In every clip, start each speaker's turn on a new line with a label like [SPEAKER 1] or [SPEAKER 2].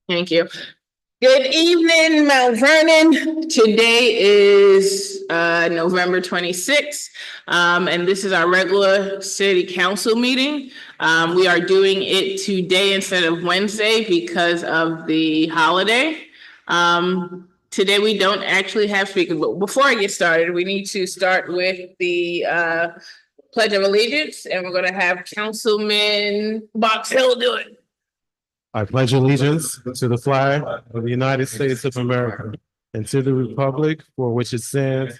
[SPEAKER 1] Thank you. Good evening, Mount Vernon. Today is November 26th, and this is our regular city council meeting. We are doing it today instead of Wednesday because of the holiday. Today we don't actually have speakers, but before I get started, we need to start with the Pledge of Allegiance, and we're going to have Councilman Box Hill do it.
[SPEAKER 2] I pledge allegiance to the flag of the United States of America and to the republic for which it stands,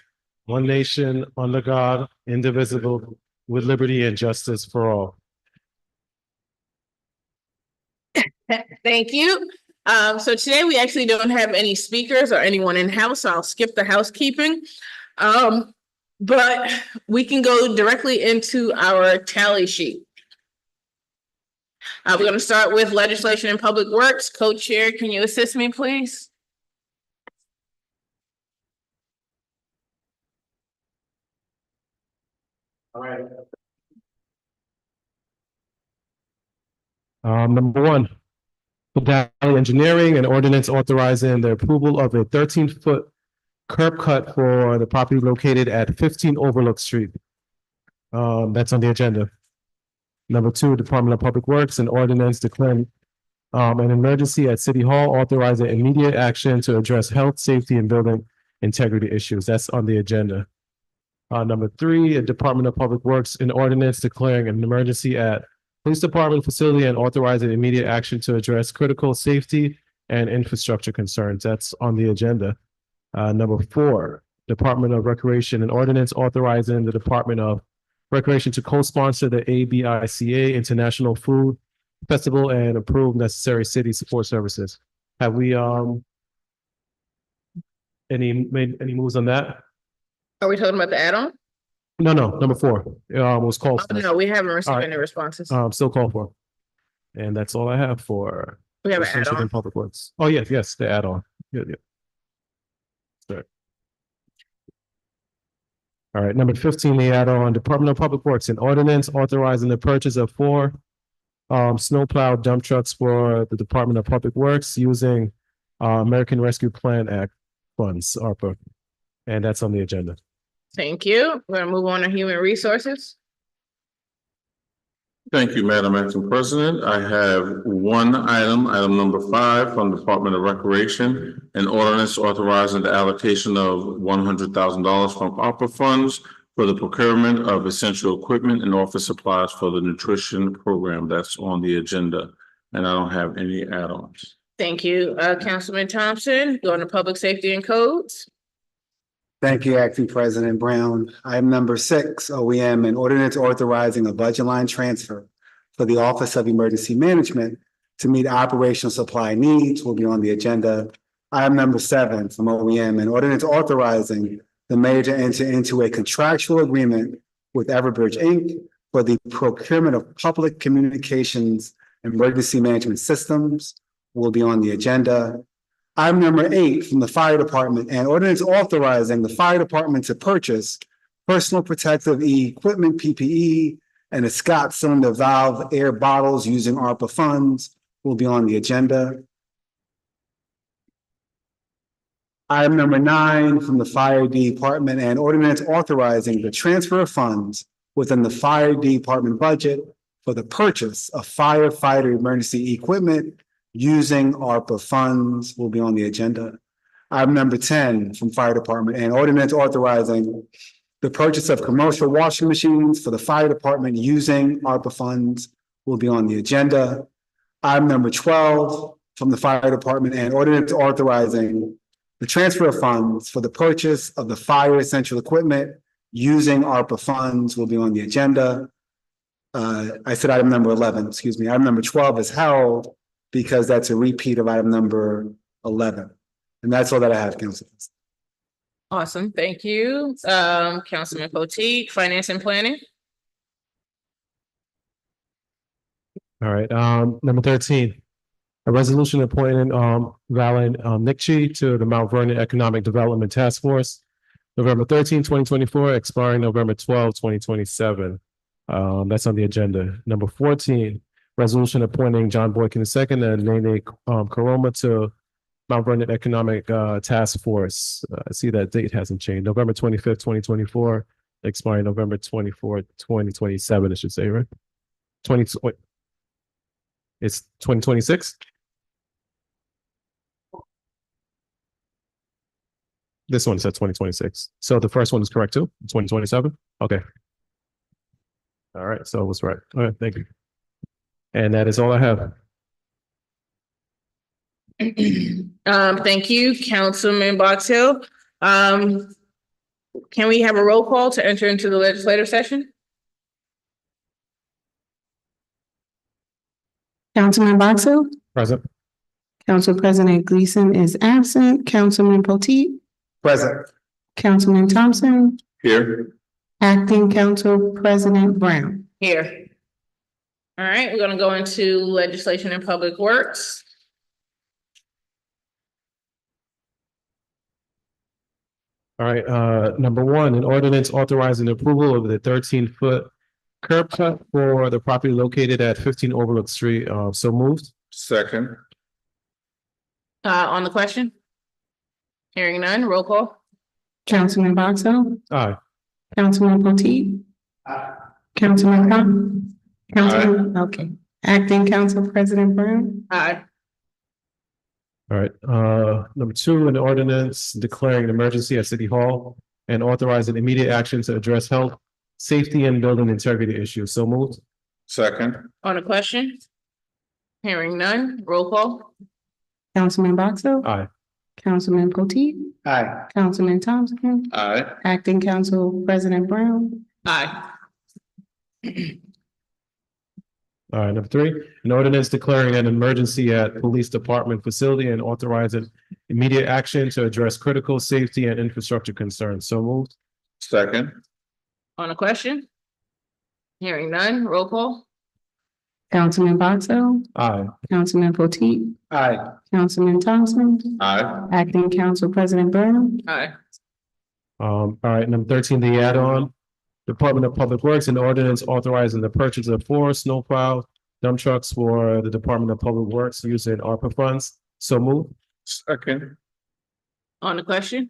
[SPEAKER 2] one nation, under God, indivisible, with liberty and justice for all.
[SPEAKER 1] Thank you. So today we actually don't have any speakers or anyone in house, so I'll skip the housekeeping. But we can go directly into our tally sheet. We're going to start with legislation and public works. Co-chair, can you assist me, please?
[SPEAKER 2] All right. Number one, Valley Engineering and ordinance authorizing the approval of a 13-foot curb cut for the property located at 15 Overlook Street. That's on the agenda. Number two, Department of Public Works and ordinance declaring an emergency at City Hall, authorizing immediate action to address health, safety, and building integrity issues. That's on the agenda. Number three, Department of Public Works and ordinance declaring an emergency at Police Department facility and authorizing immediate action to address critical safety and infrastructure concerns. That's on the agenda. Number four, Department of Recreation and ordinance authorizing the Department of Recreation to co-sponsor the ABICA International Food Festival and approve necessary city support services. Have we made any moves on that?
[SPEAKER 1] Are we talking about the add-on?
[SPEAKER 2] No, number four. Was called for.
[SPEAKER 1] No, we haven't received any responses.
[SPEAKER 2] Still called for. And that's all I have for
[SPEAKER 1] We have an add-on.
[SPEAKER 2] Public Works. Oh, yes, the add-on. Yeah. Sorry. All right, number 15, the add-on, Department of Public Works and ordinance authorizing the purchase of 4 snowplow dump trucks for the Department of Public Works using American Rescue Plan Act funds, ARPA. And that's on the agenda.
[SPEAKER 1] Thank you. We're going to move on to human resources.
[SPEAKER 3] Thank you, Madam Acting President. I have one item number 5 from the Department of Recreation, an ordinance authorizing the allocation of $100,000 from ARPA funds for the procurement of essential equipment and office supplies for the nutrition program. That's on the agenda, and I don't have any add-ons.
[SPEAKER 1] Thank you. Councilman Thompson, going to public safety and codes.
[SPEAKER 4] Thank you, Acting President Brown. Item number 6, OEM, an ordinance authorizing a budget line transfer for the Office of Emergency Management to meet operational supply needs will be on the agenda. Item number 7 from OEM, an ordinance authorizing the mayor to enter into a contractual agreement with Everbridge Inc. for the procurement of public communications emergency management systems will be on the agenda. Item number 8 from the Fire Department, an ordinance authorizing the Fire Department to purchase personal protective equipment, PPE, and a Scott cylinder valve air bottles using ARPA funds will be on the agenda. Item number 9 from the Fire Department, an ordinance authorizing the transfer of funds within the Fire Department budget for the purchase of firefighter emergency equipment using ARPA funds will be on the agenda. Item number 10 from Fire Department, an ordinance authorizing the purchase of commercial washing machines for the Fire Department using ARPA funds will be on the agenda. Item number 12 from the Fire Department, an ordinance authorizing the transfer of funds for the purchase of the fire essential equipment using ARPA funds will be on the agenda. I said item number 11, excuse me. Item number 12 is held because that's a repeat of item number 11. And that's all that I have, Council.
[SPEAKER 1] Awesome, thank you. Councilman Potteet, Finance and Planning.
[SPEAKER 2] All right, number 13. A resolution appointing Valen Nikchi to the Mount Vernon Economic Development Task Force, November 13, 2024, expiring November 12, 2027. That's on the agenda. Number 14, resolution appointing John Boykin II and Nene Karoma to Mount Vernon Economic Task Force. I see that date hasn't changed. November 25th, 2024, expiring November 24th, 2027, I should say, right? It's 2026? This one said 2026. So the first one is correct too? 2027? Okay. All right, so it was right. All right, thank you. And that is all I have.
[SPEAKER 1] Thank you, Councilman Box Hill. Can we have a roll call to enter into the legislative session?
[SPEAKER 5] Councilman Box Hill,
[SPEAKER 2] Present.
[SPEAKER 5] Council President Gleason is absent. Councilman Potteet,
[SPEAKER 4] Present.
[SPEAKER 5] Councilman Thompson,
[SPEAKER 3] Here.
[SPEAKER 5] Acting Council President Brown.
[SPEAKER 1] Here. All right, we're gonna go into legislation and public works.
[SPEAKER 2] All right, number 1, an ordinance authorizing approval of the 13-foot curb cut for the property located at 15 Overlook Street. So moved.
[SPEAKER 3] Second.
[SPEAKER 1] On the question? Hearing none, roll call.
[SPEAKER 5] Councilman Box Hill,
[SPEAKER 2] Aye.
[SPEAKER 5] Councilman Potteet, Councilman Thompson, okay. Acting Council President Brown,
[SPEAKER 1] Aye.
[SPEAKER 2] All right, number 2, an ordinance declaring an emergency at City Hall and authorizing immediate action to address health, safety, and building integrity issues. So moved.
[SPEAKER 3] Second.
[SPEAKER 1] On the question? Hearing none, roll call.
[SPEAKER 5] Councilman Box Hill,
[SPEAKER 2] Aye.
[SPEAKER 5] Councilman Potteet,
[SPEAKER 4] Aye.
[SPEAKER 5] Councilman Thompson,
[SPEAKER 3] Aye.
[SPEAKER 5] Acting Council President Brown,
[SPEAKER 1] Aye.
[SPEAKER 2] All right, number 3, an ordinance declaring an emergency at police department facility and authorizing immediate action to address critical safety and infrastructure concerns. So moved.
[SPEAKER 3] Second.
[SPEAKER 1] On the question? Hearing none, roll call.
[SPEAKER 5] Councilman Box Hill,
[SPEAKER 2] Aye.
[SPEAKER 5] Councilman Potteet,
[SPEAKER 4] Aye.
[SPEAKER 5] Councilman Thompson,
[SPEAKER 3] Aye.
[SPEAKER 5] Acting Council President Brown,
[SPEAKER 1] Aye.
[SPEAKER 2] All right, number 13, the add-on. Department of Public Works, an ordinance authorizing the purchase of 4 snowplow dump trucks for the Department of Public Works using ARPA funds. So moved.
[SPEAKER 3] Second.
[SPEAKER 1] On the question?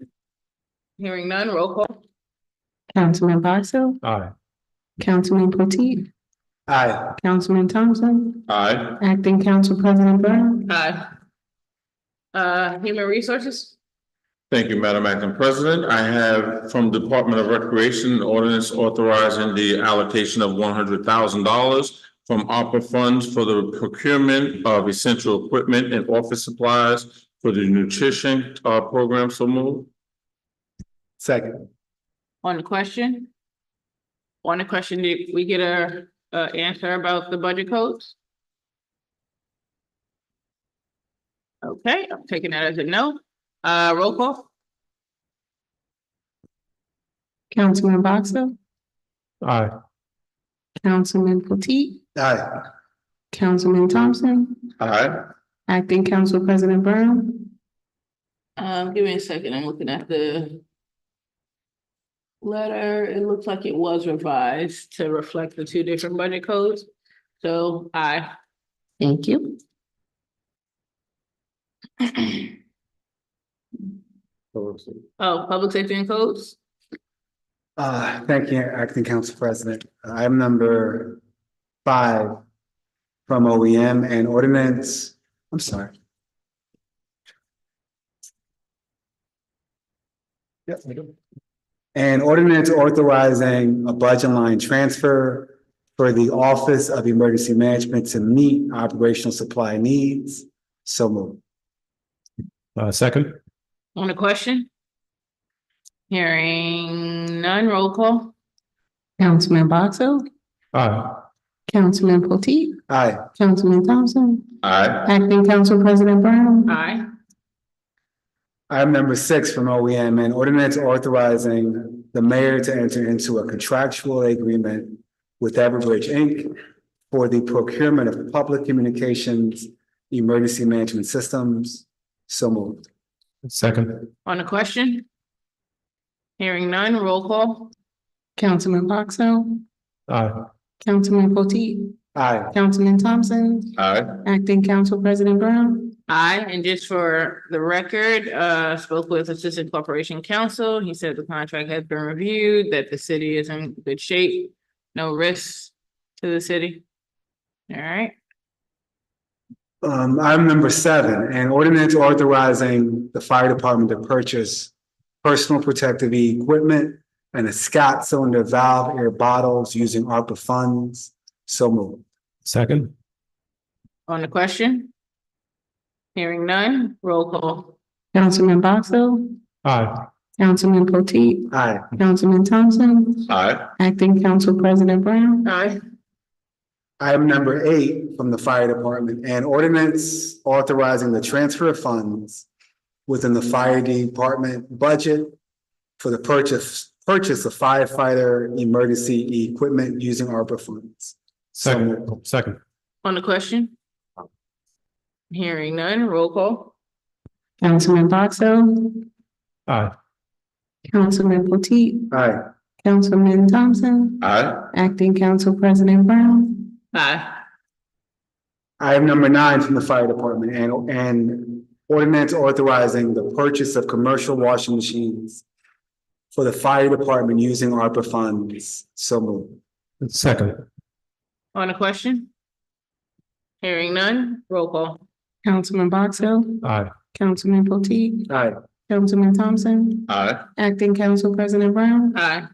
[SPEAKER 1] Hearing none, roll call.
[SPEAKER 5] Councilman Box Hill,
[SPEAKER 2] Aye.
[SPEAKER 5] Councilman Potteet,
[SPEAKER 4] Aye.
[SPEAKER 5] Councilman Thompson,
[SPEAKER 3] Aye.
[SPEAKER 5] Acting Council President Brown,
[SPEAKER 1] Aye. Human Resources?
[SPEAKER 3] Thank you, Madam Acting President. I have from Department of Recreation, an ordinance authorizing the allocation of $100,000 from ARPA funds for the procurement of essential equipment and office supplies for the nutrition program. So moved.
[SPEAKER 4] Second.
[SPEAKER 1] On the question? On the question, did we get a answer about the budget codes? Okay, I'm taking that as a no. Roll call.
[SPEAKER 5] Councilman Box Hill,
[SPEAKER 2] Aye.
[SPEAKER 5] Councilman Potteet,
[SPEAKER 4] Aye.
[SPEAKER 5] Councilman Thompson,
[SPEAKER 3] Aye.
[SPEAKER 5] Acting Council President Brown,
[SPEAKER 1] Give me a second, I'm looking at the letter. It looks like it was revised to reflect the 2 different budget codes. So aye.
[SPEAKER 5] thank you.
[SPEAKER 1] Oh, public safety and codes?
[SPEAKER 4] Thank you, Acting Council President. Item number 5 from OEM and ordinance, I'm sorry. Yep. An ordinance authorizing a budget line transfer for the Office of Emergency Management to meet operational supply needs. So moved.
[SPEAKER 2] Second.
[SPEAKER 1] On the question? Hearing none, roll call.
[SPEAKER 5] Councilman Box Hill,
[SPEAKER 2] Aye.
[SPEAKER 5] Councilman Potteet,
[SPEAKER 4] Aye.
[SPEAKER 5] Councilman Thompson,
[SPEAKER 3] Aye.
[SPEAKER 5] Acting Council President Brown.
[SPEAKER 1] Aye.
[SPEAKER 4] Item number 6 from OEM, an ordinance authorizing the mayor to enter into a contractual agreement with Everbridge Inc. for the procurement of public communications emergency management systems. So moved.
[SPEAKER 2] Second.
[SPEAKER 1] On the question? Hearing none, roll call.
[SPEAKER 5] Councilman Box Hill,
[SPEAKER 2] Aye.
[SPEAKER 5] Councilman Potteet,
[SPEAKER 4] Aye.
[SPEAKER 5] Councilman Thompson,
[SPEAKER 3] Aye.
[SPEAKER 5] Acting Council President Brown.
[SPEAKER 1] Aye, and just for the record, spoke with Assistant Corporation Counsel. He said the contract has been reviewed, that the city is in good shape, no risks to the city. All right,
[SPEAKER 4] Item number 7, an ordinance authorizing the fire department to purchase personal protective equipment and a Scott cylinder valve air bottles using ARPA funds. So moved.
[SPEAKER 2] Second.
[SPEAKER 1] on the question? Hearing none, roll call.
[SPEAKER 5] Councilman Box Hill,
[SPEAKER 2] Aye.
[SPEAKER 5] Councilman Potteet,
[SPEAKER 4] Aye.
[SPEAKER 5] Councilman Thompson,
[SPEAKER 3] Aye.
[SPEAKER 5] Acting Council President Brown.
[SPEAKER 1] Aye.
[SPEAKER 4] Item number 8 from the fire department, an ordinance authorizing the transfer of funds within the fire department budget for the purchase of firefighter emergency equipment using ARPA funds.
[SPEAKER 2] Second. Second.
[SPEAKER 1] On the question? Hearing none, roll call.
[SPEAKER 5] Councilman Box Hill,
[SPEAKER 2] Aye.
[SPEAKER 5] Councilman Potteet,
[SPEAKER 4] Aye.
[SPEAKER 5] Councilman Thompson,
[SPEAKER 3] Aye.
[SPEAKER 5] Acting Council President Brown.
[SPEAKER 1] Aye.
[SPEAKER 4] Item number 9 from the fire department, and ordinance authorizing the purchase of commercial washing machines for the fire department using ARPA funds. So moved.
[SPEAKER 2] Second.
[SPEAKER 1] On the question? Hearing none, roll call.
[SPEAKER 5] Councilman Box Hill,
[SPEAKER 2] Aye.
[SPEAKER 5] Councilman Potteet,
[SPEAKER 4] Aye.
[SPEAKER 5] Councilman Thompson,
[SPEAKER 3] Aye.
[SPEAKER 5] Acting Council President Brown.
[SPEAKER 1] Aye.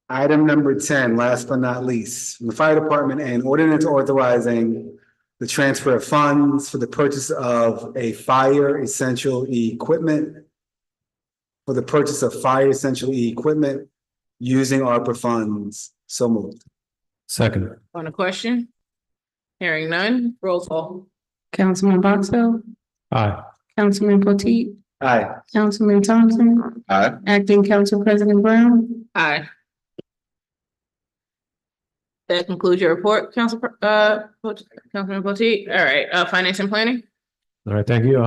[SPEAKER 4] Item number 10, last but not least, from the fire department, and ordinance authorizing the transfer of funds for the purchase of a fire essential equipment for the purchase of fire essential equipment using ARPA funds. So moved.
[SPEAKER 2] Second.
[SPEAKER 1] On the question? Hearing none, roll call.
[SPEAKER 5] Councilman Box Hill,
[SPEAKER 2] Aye.
[SPEAKER 5] Councilman Potteet,
[SPEAKER 4] Aye.
[SPEAKER 5] Councilman Thompson,
[SPEAKER 3] Aye.
[SPEAKER 5] Acting Council President Brown.
[SPEAKER 1] Aye. That concludes your report, Councilman Potteet. All right, finance and planning?
[SPEAKER 2] All right, thank you.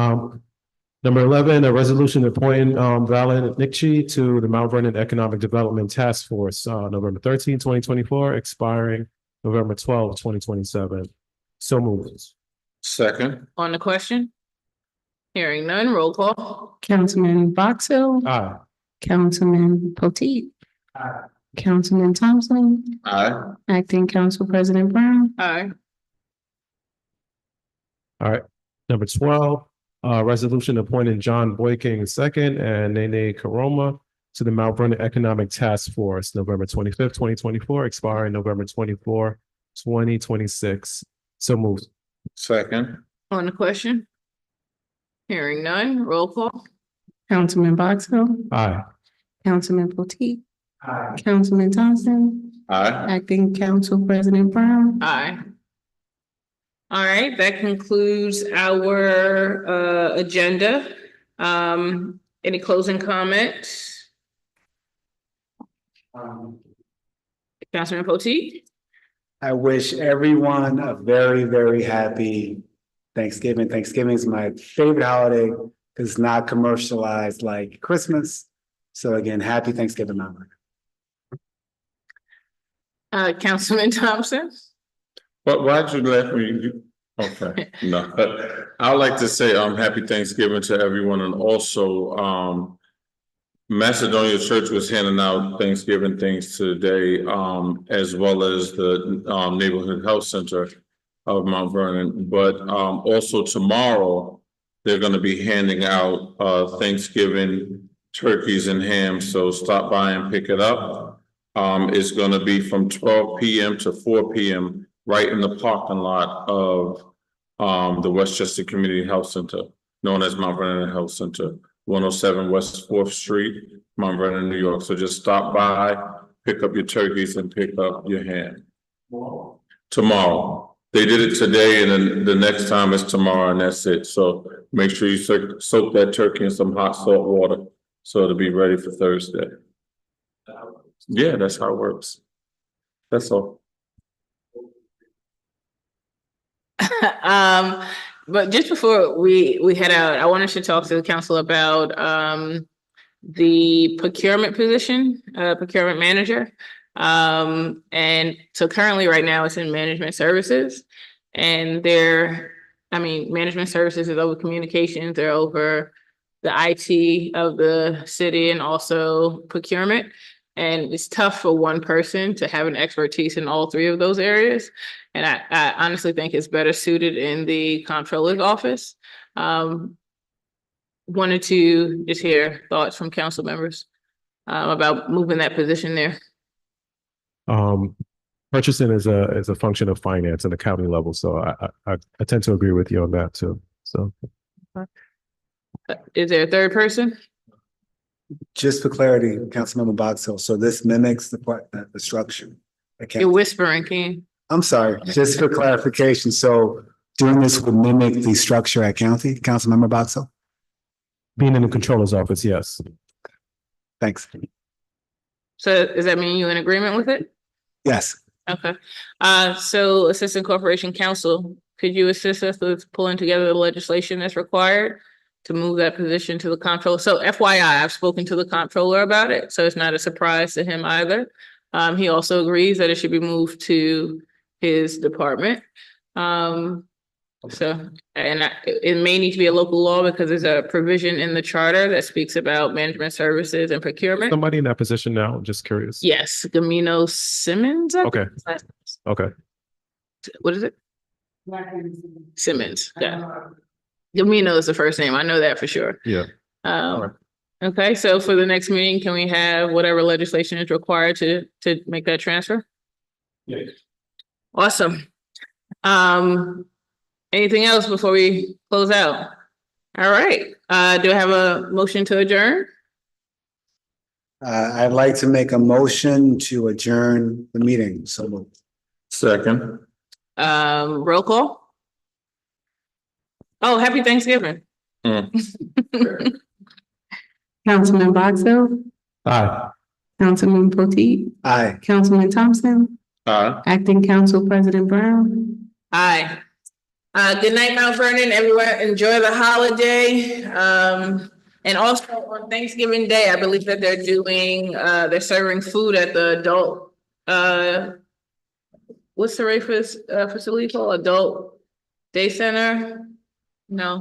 [SPEAKER 2] Number 11, a resolution appointing Valen Nikchi to the Mount Vernon Economic Development Task Force, November 13, 2024, expiring November 12, 2027. So moved.
[SPEAKER 3] Second.
[SPEAKER 1] On the question? Hearing none, roll call.
[SPEAKER 5] Councilman Box Hill,
[SPEAKER 2] Aye.
[SPEAKER 5] Councilman Potteet,
[SPEAKER 4] Aye.
[SPEAKER 5] Councilman Thompson,
[SPEAKER 3] Aye.
[SPEAKER 5] Acting Council President Brown.
[SPEAKER 1] Aye.
[SPEAKER 2] All right. Number 12, resolution appointing John Boyking II and Nene Karoma to the Mount Vernon Economic Task Force, November 25th, 2024, expiring November 24, 2026. So moved.
[SPEAKER 3] Second.
[SPEAKER 1] On the question? Hearing none, roll call.
[SPEAKER 5] Councilman Box Hill,
[SPEAKER 2] Aye.
[SPEAKER 5] Councilman Potteet,
[SPEAKER 4] Aye.
[SPEAKER 5] Councilman Thompson,
[SPEAKER 3] Aye.
[SPEAKER 5] Acting Council President Brown.
[SPEAKER 1] Aye. All right, that concludes our agenda. Any closing comments? Councilman Potteet?
[SPEAKER 4] I wish everyone a very, very happy Thanksgiving. Thanksgiving is my favorite holiday because it's not commercialized like Christmas. So again, happy Thanksgiving, Mount Vernon.
[SPEAKER 1] Councilman Thompson?
[SPEAKER 3] But why'd you let me? Okay, no, but I'd like to say, happy Thanksgiving to everyone, and also, Macedonia Church was handing out Thanksgiving things today, as well as the, Neighborhood Health Center of Mount Vernon, but, also tomorrow, they're gonna be handing out, Thanksgiving turkeys and ham, so stop by and pick it up. It's gonna be from 12 p.m. to 4 p.m. right in the parking lot of the Westchester Community Health Center, known as Mount Vernon Health Center, 107 West 4th Street, Mount Vernon, New York. So just stop by, pick up your turkeys and pick up your ham. tomorrow. They did it today and then the next time is tomorrow and that's it. So make sure you soak that turkey in some hot salt water so it'll be ready for Thursday. Yeah, that's how it works. That's all.
[SPEAKER 1] But just before we head out, I wanted to talk to the council about the procurement position, procurement manager. And so currently right now it's in management services and management services is over communications, they're over the IT of the city and also procurement. And it's tough for one person to have an expertise in all three of those areas. And I honestly think it's better suited in the comptroller's office. Wanted to just hear thoughts from council members about moving that position there.
[SPEAKER 2] Purchasing is a function of finance and accounting level, so I tend to agree with you on that too. So,
[SPEAKER 1] Is there a third person?
[SPEAKER 4] Just for clarity, Councilmember Box Hill, so this mimics the structure.
[SPEAKER 1] You're whispering, Ken.
[SPEAKER 4] I'm sorry, just for clarification, so doing this would mimic the structure at county, Councilmember Box Hill?
[SPEAKER 2] being in the controller's office, yes.
[SPEAKER 4] Thanks.
[SPEAKER 1] So does that mean you're in agreement with it?
[SPEAKER 4] Yes.
[SPEAKER 1] Okay. So Assistant Corporation Counsel, could you assist us with pulling together the legislation that's required to move that position to the comptroller? So FYI, I've spoken to the comptroller about it, so it's not a surprise to him either. He also agrees that it should be moved to his department. It may need to be a local law because there's a provision in the charter that speaks about management services and procurement.
[SPEAKER 2] Somebody in that position now, I'm just curious.
[SPEAKER 1] Yes, Gamino Simmons. I
[SPEAKER 2] Okay.
[SPEAKER 1] think.
[SPEAKER 2] Okay.
[SPEAKER 1] What is it? Simmons, yeah. Gamino is the first name. I know that for sure.
[SPEAKER 2] Yeah.
[SPEAKER 1] Okay, so for the next meeting, can we have whatever legislation is required to make that transfer?
[SPEAKER 2] Yeah.
[SPEAKER 1] Awesome. Anything else before we close out? All right, do I have a motion to adjourn?
[SPEAKER 4] I'd like to make a motion to adjourn the meeting, so moved.
[SPEAKER 3] Second.
[SPEAKER 1] Roll call? Oh, happy Thanksgiving.
[SPEAKER 5] Councilman Box Hill,
[SPEAKER 2] Aye.
[SPEAKER 5] Councilman Potteet,
[SPEAKER 4] Aye.
[SPEAKER 5] Councilman Thompson,
[SPEAKER 3] Aye.
[SPEAKER 5] Acting Council President Brown.
[SPEAKER 1] Aye. Good night, Mount Vernon. Everyone enjoy the holiday. And also on Thanksgiving Day, I believe that they're serving food at the adult, what's the Rayford facility called? Adult Day Center? No.